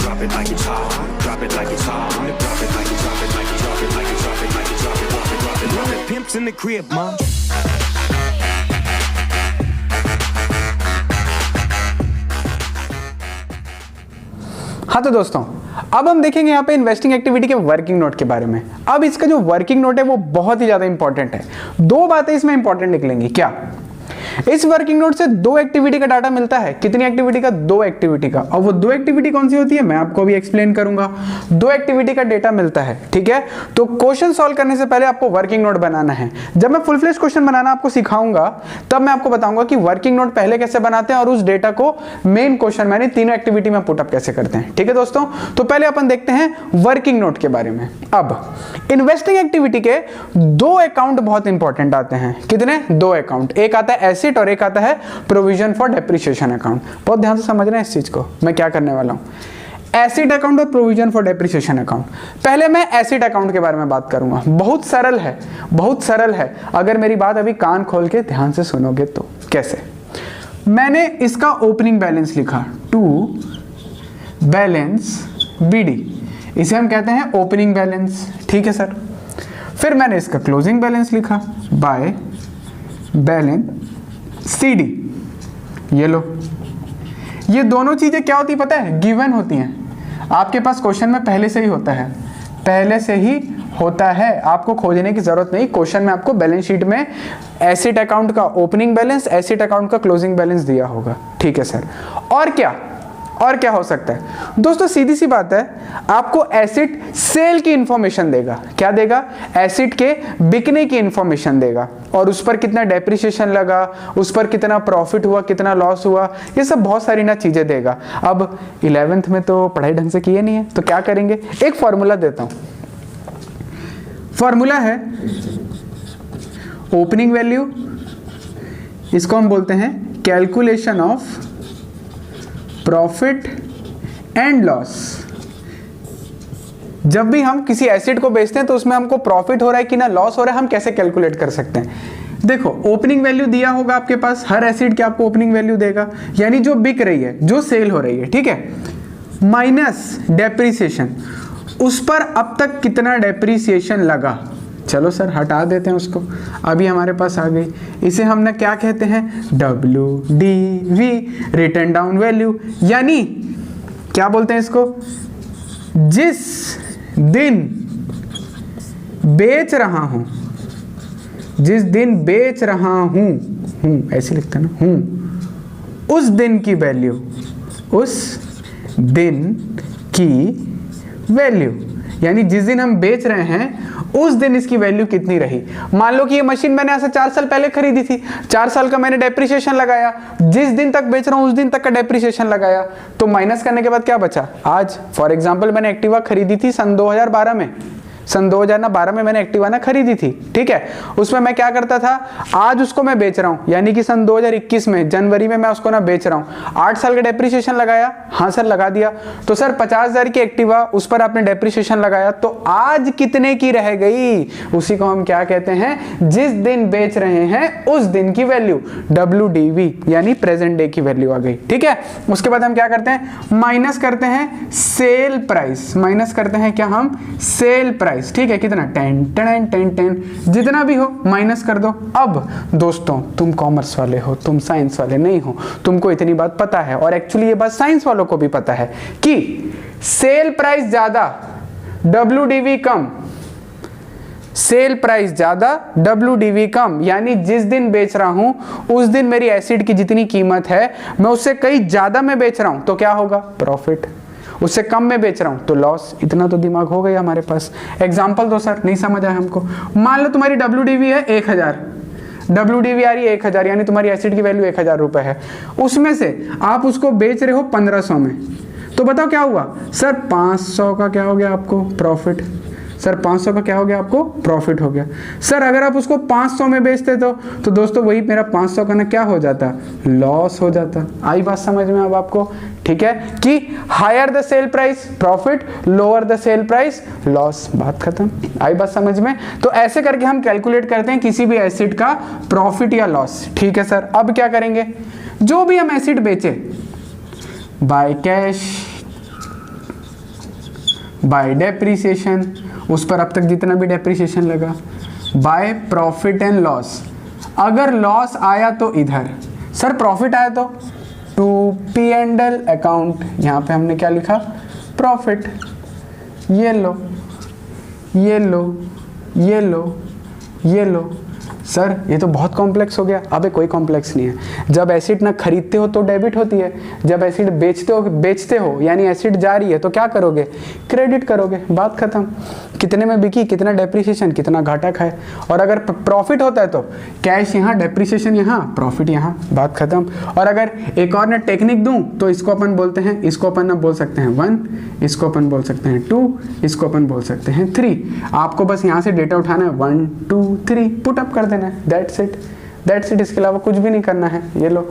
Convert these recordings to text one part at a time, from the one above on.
drop it like it's hot. Drop it like it's hot. Drop it like it's drop it like it's drop it like it's drop it like it's drop it drop it drop it drop it. Pimps in the crib, mom. हाँ तो दोस्तों, अब हम देखेंगे यहाँ पे investing activity के working note के बारे में। अब इसका जो वर्किंग नोट है वो बहुत ही ज्यादा इंपॉर्टेंट है। दो बातें इसमें इंपॉर्टेंट निकलेंगी। क्या? इस वर्किंग नोट से दो एक्टिविटी का डाटा मिलता है। कितनी एक्टिविटी का? दो एक्टिविटी का। और वो दो एक्टिविटी कौन सी होती है मैं आपको अभी एक्सप्लेन करूंगा। दो एक्टिविटी का डेटा मिलता है, ठीक है। तो क्वेश्चन सॉल्व करने से पहले आपको वर्किंग नोट बनाना है। जब मैं फुल फ्लेश क्वेश्चन बनाना आपको सिखाऊंगा तब मैं आपको बताऊंगा कि वर्किंग नोट पहले कैसे बनाते हैं और उस डेटा को मेन क्वेश्चन मैंने तीनों एक्टिविटी में पुटअप कैसे करते हैं, ठीक है दोस्तों। तो पहले अपन देखते हैं वर्किंग नोट के बारे में। अब इन्वेस्टिंग एक्टिविटी के दो अकाउंट बहुत इंपॉर्टेंट आते हैं। कितने? दो अकाउंट। एक आता है एसेट और एक आता है प्रोविजन फॉर डेप्रिसिएशन अकाउंट। बहुत ध्यान से समझना है इस चीज को, मैं क्या करने वाला हूं। एसेट अकाउंट और प्रोविजन फॉर डेप्रिसिएशन अकाउंट। पहले मैं एसेट अकाउंट के बारे में बात करूंगा। बहुत सरल है, बहुत सरल है। अगर मेरी बात अभी कान खोल के ध्यान से सुनोगे तो। कैसे? मैंने इसका ओपनिंग बैलेंस लिखा टू बैलेंस बीडी, इसे हम कहते हैं ओपनिंग बैलेंस, ठीक है सर। फिर मैंने इसका क्लोजिंग बैलेंस लिखा बाय बैलेंस सीडी। ये लो, ये दोनों चीजें क्या होती है पता है? गिवन होती हैं। आपके पास क्वेश्चन में पहले से ही होता है, पहले से ही होता है, आपको खोजने की जरूरत नहीं। क्वेश्चन में आपको बैलेंस शीट में एसेट अकाउंट का ओपनिंग बैलेंस, एसेट अकाउंट का क्लोजिंग बैलेंस दिया होगा, ठीक है सर। और क्या, और क्या हो सकता है दोस्तों? सीधी सी बात है, आपको एसेट सेल की इंफॉर्मेशन देगा। क्या देगा? एसेट के बिकने की इंफॉर्मेशन देगा और उस पर कितना डेप्रिसिएशन लगा, उस पर कितना प्रॉफिट हुआ, कितना लॉस हुआ, ये सब बहुत सारी ना चीजें देगा। अब 11th में तो पढ़ाई ढंग से किए नहीं है तो क्या करेंगे? एक फॉर्मूला देता हूं। फॉर्मूला है ओपनिंग वैल्यू, इसको हम बोलते हैं calculation of profit and loss. जब भी हम किसी एसेट को बेचते हैं तो उसमें हमको प्रॉफिट हो रहा है कि ना लॉस हो रहा है, हम कैसे कैलकुलेट कर सकते हैं? देखो, ओपनिंग वैल्यू दिया होगा आपके पास, हर एसेट की आपको ओपनिंग वैल्यू देगा, यानी जो बिक रही है, जो सेल हो रही है, ठीक है, माइनस डेप्रिसिएशन, उस पर अब तक कितना डेप्रिसिएशन लगा। चलो सर हटा देते हैं उसको, अभी हमारे पास आ गई। इसे हमने क्या कहते हैं? WDV, return down value. यानी क्या बोलते हैं इसको? जिस दिन बेच रहा हूं, जिस दिन बेच रहा हूं, ऐसे लिखते हैं ना, हूं, उस दिन की वैल्यू, उस दिन की वैल्यू, यानी जिस दिन हम बेच रहे हैं उस दिन इसकी वैल्यू कितनी रही। मान लो कि ये मशीन मैंने ऐसे 4 साल पहले खरीदी थी, 4 साल का मैंने डेप्रिसिएशन लगाया, जिस दिन तक बेच रहा हूं उस दिन तक का डेप्रिसिएशन लगाया, तो माइनस करने के बाद क्या बचा? आज फॉर एग्जांपल मैंने एक्टिवा खरीदी थी सन 2012 में, सन 2012 में मैंने एक्टिवा ना खरीदी थी, ठीक है। उसमें मैं क्या करता था, आज उसको मैं बेच रहा हूं, यानी कि सन 2021 में जनवरी में मैं उसको ना बेच रहा हूं। 8 साल का डेप्रिसिएशन लगाया, हाँ सर लगा दिया। तो सर 50,000 की एक्टिवा, उस पर आपने डेप्रिसिएशन लगाया, तो आज कितने की रह गई? उसी को हम क्या कहते हैं? जिस दिन बेच रहे हैं उस दिन की वैल्यू, WDV, यानी प्रेजेंट डे की वैल्यू आ गई, ठीक है। उसके बाद हम क्या करते हैं? माइनस करते हैं सेल प्राइस, माइनस करते हैं क्या हम? सेल प्राइस, ठीक है। कितना? 10 जितना भी हो माइनस कर दो। अब दोस्तों तुम कॉमर्स वाले हो, तुम साइंस वाले नहीं हो, तुमको इतनी बात पता है, और एक्चुअली ये बात साइंस वालों को भी पता है कि सेल प्राइस ज्यादा WDV कम, सेल प्राइस ज्यादा WDV कम, यानी जिस दिन बेच रहा हूं उस दिन मेरी एसिड की जितनी कीमत है मैं उससे कहीं ज्यादा में बेच रहा हूं तो क्या होगा? प्रॉफिट। उससे कम में बेच रहा हूं तो लॉस। इतना तो दिमाग हो गया हमारे पास। एग्जांपल दो सर, नहीं समझ आया हमको। मान लो तुम्हारी WDV है 1000, WDV आ रही है 1000, यानी तुम्हारी एसिड की वैल्यू 1000 रुपए है, उसमें से आप उसको बेच रहे हो 1500 में, तो बताओ क्या हुआ? सर 500 का क्या हो गया आपको? प्रॉफिट। सर 500 का क्या हो गया आपको? प्रॉफिट हो गया। सर अगर आप उसको 500 में बेचते तो दोस्तों वही मेरा 500 का ना क्या हो जाता? लॉस हो जाता। आई बात समझ में अब आपको? ठीक है कि higher the sell price profit, lower the sell price loss. बात खत्म। आई बात समझ में? तो ऐसे करके हम कैलकुलेट करते हैं किसी भी एसिड का प्रॉफिट या लॉस। ठीक है सर। अब क्या करेंगे? जो भी हम एसिड बेचे बाय कैश बाय डेप्रिसिएशन, उस पर अब तक जितना भी डेप्रिसिएशन लगा, बाय प्रॉफिट एंड लॉस, अगर लॉस आया तो इधर, सर प्रॉफिट आया तो टू P&L अकाउंट, यहाँ पे हमने क्या लिखा, प्रॉफिट, ये लो ये लो ये लो ये लो। सर ये तो बहुत कॉम्प्लेक्स हो गया। अबे कोई कॉम्प्लेक्स नहीं है। जब एसिड ना खरीदते हो तो डेबिट होती है, जब एसिड बेचते हो यानी एसिड जा रही है तो क्या करोगे, क्रेडिट करोगे, बात खत्म। कितने में बिकी, कितना डेप्रिसिएशन, कितना घाटा खाए। और अगर प्रॉफिट होता है तो कैश यहाँ, डेप्रिसिएशन यहाँ, प्रॉफिट यहाँ, बात खत्म। और अगर एक और मैं टेक्निक दूं तो इसको अपन बोलते हैं, इसको अपन बोल सकते हैं 1, इसको अपन बोल सकते हैं 2, इसको अपन बोल सकते हैं 3। आपको बस यहाँ से डेटा उठाना है 1 2 3 पुट अप कर देना है, दैट्स इट, इसके अलावा कुछ भी नहीं करना है। ये लो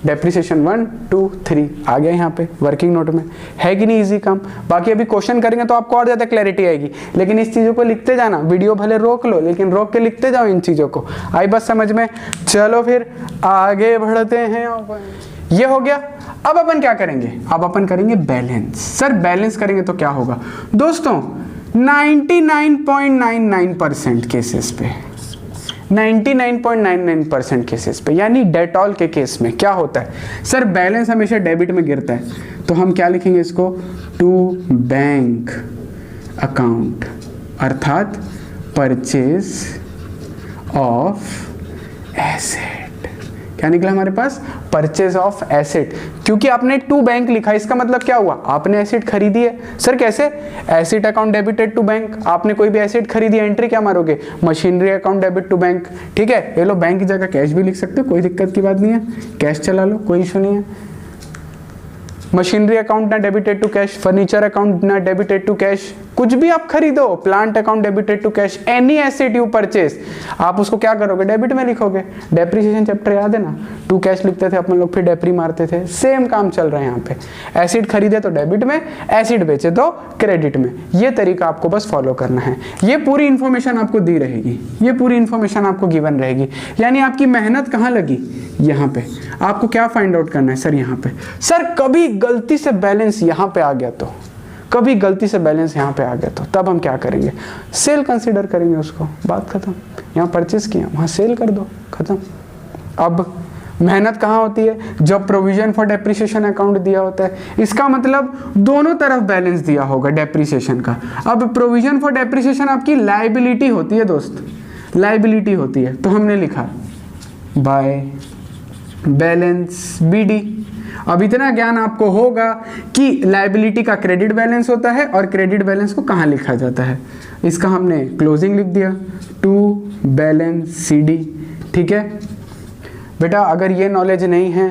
डेप्रिसिएशन 1 2 3 आ गया यहाँ पे वर्किंग नोट में, है कि नहीं इजी काम। बाकी अभी क्वेश्चन करेंगे तो आपको और ज़्यादा क्लैरिटी आएगी, लेकिन इस चीज़ों को लिखते जाना, वीडियो भले रोक लो लेकिन रोक के लिखते जाओ इन चीज़ों को, आई बस समझ में। चलो फिर आगे बढ़ते हैं। ये हो गया। अब अपन क्या करेंगे, अब अपन करेंगे बैलेंस। सर बैलेंस करेंगे तो क्या होगा दोस्तों, 99.99% केसेस पे, 99.99% केसेस पे यानी डेटॉल के केस में क्या होता है, सर बैलेंस हमेशा डेबिट में गिरता है, तो हम क्या लिखेंगे इसको, टू बैंक अकाउंट, अर्थात परचेज ऑफ एसेट। क्या निकला हमारे पास, परचेज ऑफ एसेट। क्योंकि आपने टू बैंक लिखा, इसका मतलब क्या हुआ, आपने एसेट खरीदी है। सर कैसे, asset account debited to bank, आपने कोई भी एसेट खरीदी है, एंट्री क्या मारोगे, machinery account debit to bank, ठीक है। ये लो बैंक की जगह कैश भी लिख सकते हो, कोई दिक्कत की बात नहीं है, कैश चला लो, कोई इशू नहीं है। मशीनरी अकाउंट ना debited to cash, furniture account ना डेबिटेड टू कैश, कुछ भी आप खरीदो, plant account debited to cash, any asset you purchase, आप उसको क्या करोगे, डेबिट में लिखोगे। डेप्रिसिएशन चैप्टर याद है ना, टू कैश लिखते थे अपन लोग, फिर डेप्री मारते थे, सेम काम चल रहा है यहाँ पे। एसिड खरीदे तो डेबिट में, एसिड बेचे तो क्रेडिट में। ये तरीका आपको बस फॉलो करना है। ये पूरी इंफॉर्मेशन आपको दी रहेगी, ये पूरी इंफॉर्मेशन आपको गिवन रहेगी, यानी आपकी मेहनत कहाँ लगी, यहाँ पे। आपको क्या फाइंड आउट करना है, सर यहाँ पे, सर कभी गलती से बैलेंस यहाँ पे आ गया तो, कभी गलती से बैलेंस यहाँ पे आ गया तो तब हम क्या करेंगे, सेल कंसीडर करेंगे उसको, बात खत्म। यहाँ परचेस किया, वहाँ सेल कर दो, खत्म। अब मेहनत कहाँ होती है, जब प्रोविजन फॉर डेप्रिसिएशन अकाउंट दिया होता है, इसका मतलब दोनों तरफ बैलेंस दिया होगा डेप्रिसिएशन का। अब प्रोविजन फॉर डेप्रिसिएशन आपकी लायबिलिटी होती है दोस्त, लायबिलिटी होती है, तो हमने लिखा बाय बैलेंस BD। अब इतना ज्ञान आपको होगा कि लायबिलिटी का क्रेडिट बैलेंस होता है और क्रेडिट बैलेंस को कहाँ लिखा जाता है। इसका हमने क्लोजिंग लिख दिया, टू बैलेंस CD, ठीक है बेटा। अगर ये नॉलेज नहीं है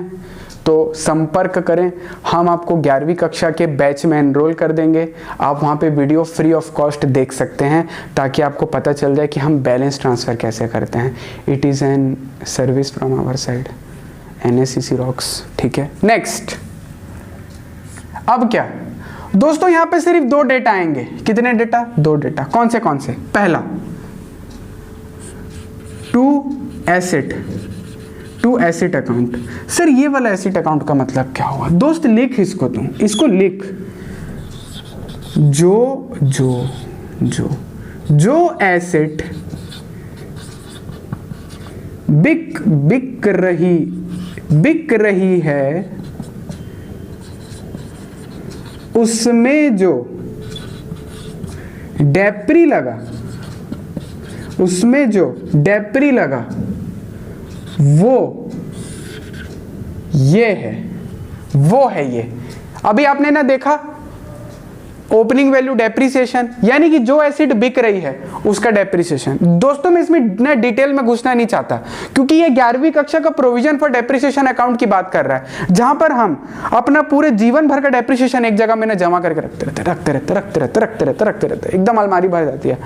तो संपर्क करें, हम आपको 11वीं कक्षा के बैच में एनरोल कर देंगे। आप वहाँ पे वीडियो फ्री ऑफ कॉस्ट देख सकते हैं ताकि आपको पता चल जाए कि हम बैलेंस ट्रांसफ़र कैसे करते हैं। It is an service from our side, NSCC rocks, ठीक है। नेक्स्ट, अब क्या दोस्तों, यहाँ पे सिर्फ 2 डेटा आएंगे। कितने डेटा, 2 डेटा। कौन से कौन से, पहला टू एसेट अकाउंट। सर ये वाला एसेट अकाउंट का मतलब क्या हुआ दोस्त, लिख इसको, तुम इसको लिख, जो एसेट बिक रही है उसमें जो डेप्री लगा, वो है ये। अभी आपने ना देखा ओपनिंग वैल्यू डेप्रिसिएशन, यानी कि जो एसिड बिक रही है उसका डेप्रिसिएशन। दोस्तों मैं इसमें ना डिटेल में घुसना नहीं चाहता क्योंकि ये 11वीं कक्षा का प्रोविजन फॉर डेप्रिसिएशन अकाउंट की बात कर रहा है, जहां पर हम अपना पूरे जीवन भर का डेप्रिसिएशन एक जगह में ना जमा करके रखते रहते, एकदम अलमारी भर जाती है।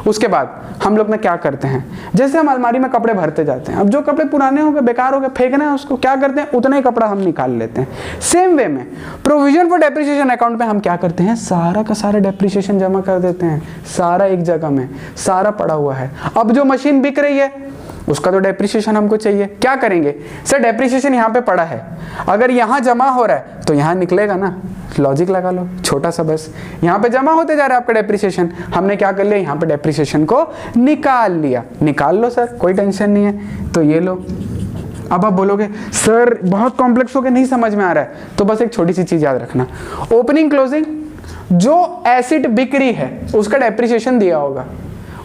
उसके बाद हम लोग ना क्या करते हैं, जैसे हम अलमारी में कपड़े भरते जाते हैं, अब जो कपड़े पुराने हो गए, बेकार हो गए, फेंकना है उसको, क्या करते हैं, उतना ही कपड़ा हम निकाल लेते हैं। सेम वे में प्रोविजन फॉर डेप्रिसिएशन अकाउंट में हम क्या करते हैं, सारा का सारा डेप्रिसिएशन जमा कर देते हैं, सारा एक जगह में, सारा पड़ा हुआ है। अब जो मशीन बिक रही है उसका तो डेप्रिसिएशन हमको चाहिए। क्या करेंगे सर, डेप्रिसिएशन यहाँ पे पड़ा है, अगर यहाँ जमा हो रहा है तो यहाँ निकलेगा ना, लॉजिक लगा लो छोटा सा बस। यहाँ पे जमा होते जा रहा है आपका डेप्रिसिएशन, हमने क्या कर लिया, यहाँ पे डेप्रिसिएशन को निकाल लिया। निकाल लो सर, कोई टेंशन नहीं है। तो ये लो। अब आप बोलोगे सर बहुत कॉम्प्लेक्स हो गया, नहीं समझ में आ रहा है, तो बस एक छोटी सी चीज याद रखना, ओपनिंग क्लोजिंग, जो एसिड बिक रही है उसका डेप्रिसिएशन दिया होगा,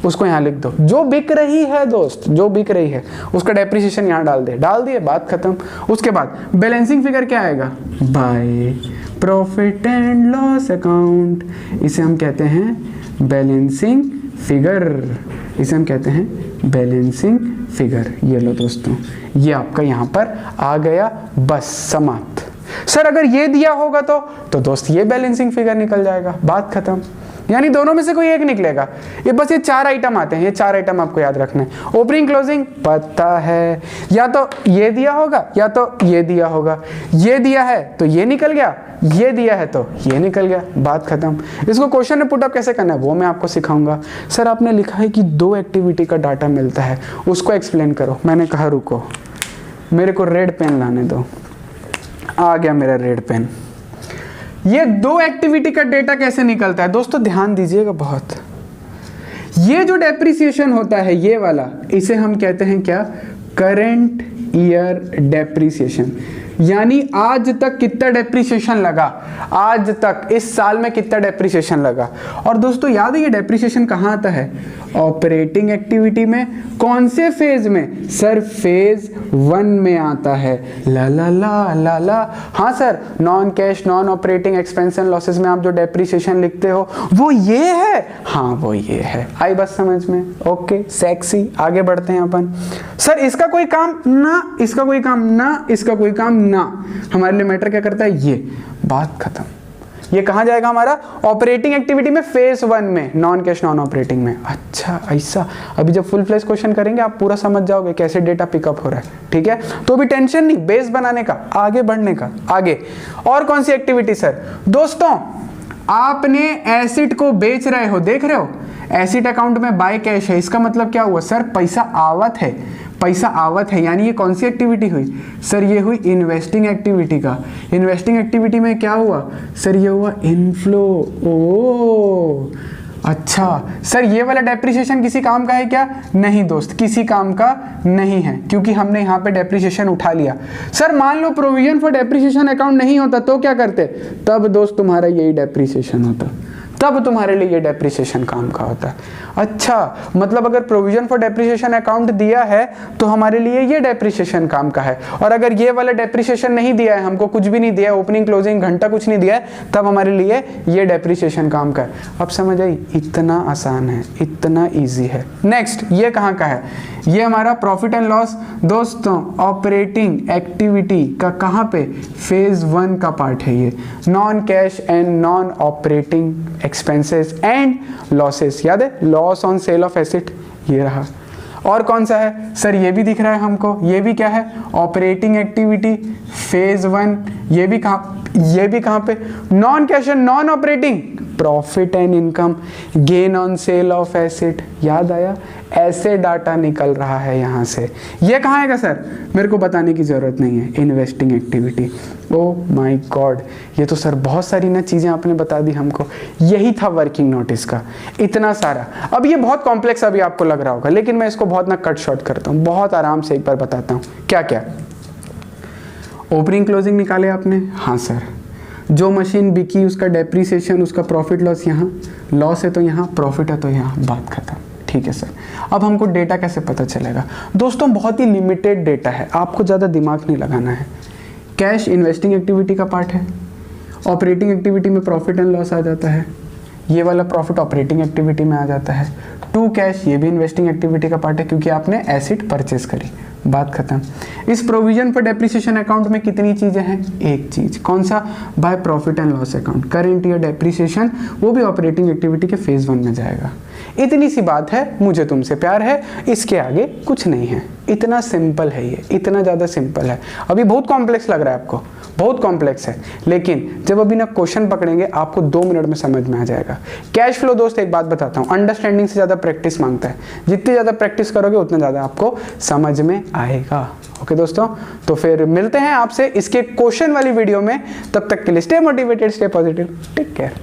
उसको यहाँ लिख दो। जो बिक रही है दोस्त, जो बिक रही है उसका डेप्रिसिएशन यहाँ डाल दे, डाल दिए, बात खत्म। उसके बाद बैलेंसिंग फिगर क्या आएगा, by profit and loss account, इसे हम कहते हैं बैलेंसिंग फिगर, इसे हम कहते हैं बैलेंसिंग फिगर। ये लो दोस्तों, ये आपका यहाँ पर आ गया, बस समाप्त। सर अगर ये दिया होगा तो दोस्त ये बैलेंसिंग फिगर निकल जाएगा, बात खत्म। यानी दोनों में से कोई एक निकलेगा। ये बस ये 4 आइटम आते हैं, ये 4 आइटम आपको याद रखना है। ओपनिंग क्लोजिंग पता है, या तो ये दिया होगा या तो ये दिया होगा। ये दिया है तो ये निकल गया, ये दिया है तो ये निकल गया, बात खत्म। इसको क्वेश्चन में पुटअप कैसे करना है वो मैं आपको सिखाऊंगा। सर आपने लिखा है कि 2 एक्टिविटी का डाटा मिलता है, उसको एक्सप्लेन करो। मैंने कहा रुको, मेरे को रेड पेन लाने दो। आ गया मेरा रेड पेन। ये 2 एक्टिविटी का डेटा कैसे निकलता है दोस्तों, ध्यान दीजिएगा बहुत। ये जो डेप्रिसिएशन होता है ये वाला, इसे हम कहते हैं क्या, करंट ईयर डेप्रिसिएशन। यानी आज तक कितना डेप्रिसिएशन लगा, आज तक इस साल में कितना डेप्रिसिएशन लगा। और दोस्तों याद है ये डेप्रिसिएशन कहाँ आता है, ऑपरेटिंग एक्टिविटी में। कौन से फेज में सर, फेज 1 में आता है। ला ला ला ला ला। हाँ sir, non cash non operating expense and losses में आप जो डेप्रिसिएशन लिखते हो वो ये है, हाँ वो ये है। आई बात समझ में, ओके सेक्सी। आगे बढ़ते हैं अपन। सर इसका कोई काम ना, इसका कोई काम ना, इसका कोई काम ना, हमारे लिए मैटर क्या करता है, ये, बात खत्म। ये कहां जाएगा हमारा, ऑपरेटिंग एक्टिविटी में, फेज 1 में, नॉन कैश नॉन ऑपरेटिंग में। अच्छा ऐसा, अभी जब फुल फ्लैश क्वेश्चन करेंगे आप पूरा समझ जाओगे कैसे डेटा पिकअप हो रहा है, ठीक है। तो भी टेंशन नहीं, बेस बनाने का, आगे बढ़ने का। आगे और कौन सी एक्टिविटी सर, दोस्तों आपने एसिड को बेच रहे हो, देख रहे हो एसिड अकाउंट में बाय कैश है, इसका मतलब क्या हुआ सर, पैसा आवत है, पैसा आवत है। यानी ये कौन सी एक्टिविटी हुई सर, ये हुई इन्वेस्टिंग एक्टिविटी का। इन्वेस्टिंग एक्टिविटी में क्या हुआ सर, ये हुआ इनफ्लो। ओ अच्छा सर, ये वाला डेप्रिसिएशन किसी काम का है क्या, नहीं दोस्त किसी काम का नहीं है, क्योंकि हमने यहाँ पे डेप्रिसिएशन उठा लिया। सर मान लो प्रोविजन फॉर डेप्रिसिएशन अकाउंट नहीं होता तो क्या करते, तब दोस्त तुम्हारा यही डेप्रिसिएशन होता, तब तुम्हारे लिए ये डेप्रिसिएशन काम का होता है। अच्छा मतलब अगर प्रोविजन फॉर डेप्रिसिएशन अकाउंट दिया है तो हमारे लिए ये डेप्रिसिएशन काम का है, और अगर ये वाला डेप्रिसिएशन नहीं दिया है, हमको कुछ भी नहीं दिया है, ओपनिंग क्लोजिंग घंटा कुछ नहीं दिया है, तब हमारे लिए ये डेप्रिसिएशन काम का है। अब समझ आई, इतना आसान है, इतना ईजी है। नेक्स्ट ये कहाँ का है, ये हमारा प्रॉफिट एंड लॉस। दोस्तों ऑपरेटिंग एक्टिविटी का कहाँ पे, फेज 1 का पार्ट है ये, non cash and non operating expenses and losses. याद है, loss on sale of asset, ये रहा। और कौन सा है सर, ये भी दिख रहा है हमको, ये भी क्या है, ऑपरेटिंग एक्टिविटी फेज 1। ये भी कहाँ पे, non cash and non operating, profit and income, gain on sale of asset. याद आया, ऐसे डाटा निकल रहा है यहाँ से। ये कहाँ आएगा सर, मेरे को बताने की जरूरत नहीं है, investing activity. Oh my God, ये तो सर बहुत सारी ना चीजें आपने बता दी हमको। यही था वर्किंग नोटिस का, इतना सारा। अब ये बहुत कॉम्प्लेक्स अभी आपको लग रहा होगा, लेकिन मैं इसको बहुत ना कट शॉर्ट करता हूँ, बहुत आराम से एक बार बताता हूँ। क्या क्या, ओपनिंग क्लोजिंग निकाले आपने, हाँ सर। जो मशीन बिकी उसका डेप्रिसिएशन, उसका प्रॉफिट लॉस, यहाँ लॉस है तो यहाँ प्रॉफिट है तो यहाँ, बात खत्म। ठीक है सर, अब हमको डेटा कैसे पता चलेगा दोस्तों, बहुत ही लिमिटेड डेटा है, आपको ज़्यादा दिमाग नहीं लगाना है। कैश इन्वेस्टिंग एक्टिविटी का पार्ट है, ऑपरेटिंग एक्टिविटी में प्रॉफिट एंड लॉस आ जाता है, ये वाला प्रॉफिट ऑपरेटिंग एक्टिविटी में आ जाता है। टू कैश, ये भी इन्वेस्टिंग एक्टिविटी का पार्ट है क्योंकि आपने एसेट परचेस करी, बात खत्म। इस प्रोविजन फॉर डेप्रिसिएशन अकाउंट में कितनी चीजें हैं, एक चीज, कौन सा, by profit and loss account, current year depreciation, वो भी ऑपरेटिंग एक्टिविटी के फेज 1 में जाएगा। इतनी सी बात है, मुझे तुमसे प्यार है, इसके आगे कुछ नहीं है। इतना सिंपल है ये, इतना ज़्यादा सिंपल है। अभी बहुत कॉम्प्लेक्स लग रहा है आपको, बहुत कॉम्प्लेक्स है, लेकिन जब अभी ना क्वेश्चन पकड़ेंगे आपको 2 मिनट में समझ में आ जाएगा। कैश फ्लो दोस्त एक बात बताता हूँ, अंडरस्टैंडिंग से ज़्यादा प्रैक्टिस मांगता है। जितनी ज़्यादा प्रैक्टिस करोगे उतना ज़्यादा आपको समझ में आएगा। ओके दोस्तों, तो फिर मिलते हैं आपसे इसके क्वेश्चन वाली वीडियो में। तब तक के लिए stay motivated, stay positive, take care.